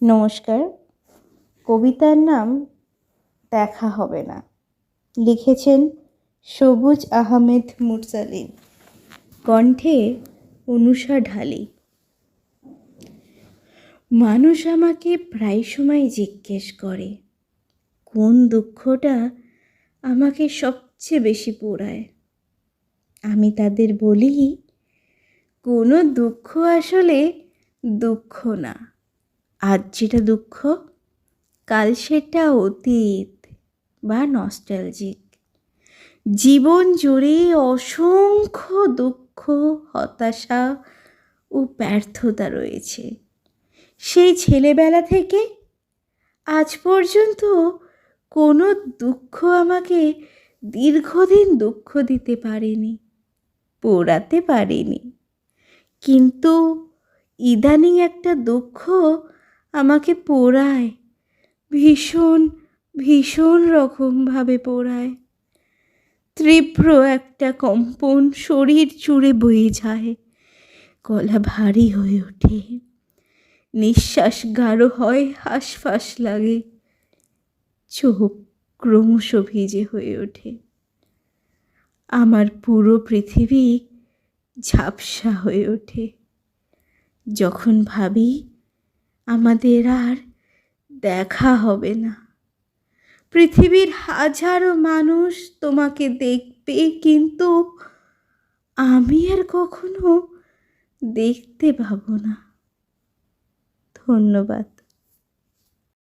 নমস্কার। কবিতার নাম দেখা হবে না, লিখেছেন সবুজ আহমেদ মুরসালিন, কণ্ঠে অনুষা ঢালি। মানুষ আমাকে প্রায় সময় জিজ্ঞেস করে কোন দুঃখটা আমাকে সবচেয়ে বেশি পোড়ায়। আমি তাদের বলি, কোনো দুঃখ আসলে দুঃখ না। আজ যেটা দুঃখ, কাল সেটা অতীত বা নস্টালজিক। জীবন জুড়ে অসংখ্য দুঃখ, হতাশা ও ব্যর্থতা রয়েছে। সেই ছেলেবেলা থেকে আজ পর্যন্ত কোনো দুঃখ আমাকে দীর্ঘদিন দুঃখ দিতে পারেনি, পোড়াতে পারেনি। কিন্তু ইদানিং একটা দুঃখ আমাকে পোড়ায়, ভীষণ ভীষণ রকমভাবে পোড়ায়। তীব্র একটা কম্পন শরীর জুড়ে বয়ে যায়, গলা ভারী হয়ে ওঠে, নিঃশ্বাস গাঢ় হয়, হাঁসফাঁস লাগে, চোখ ক্রমশ ভিজে হয়ে ওঠে। আমার পুরো পৃথিবী ঝাপসা হয়ে ওঠে যখন ভাবি আমাদের আর দেখা হবে না। পৃথিবীর হাজারো মানুষ তোমাকে দেখবে, কিন্তু আমি আর কখনো দেখতে পাবো না। ধন্যবাদ।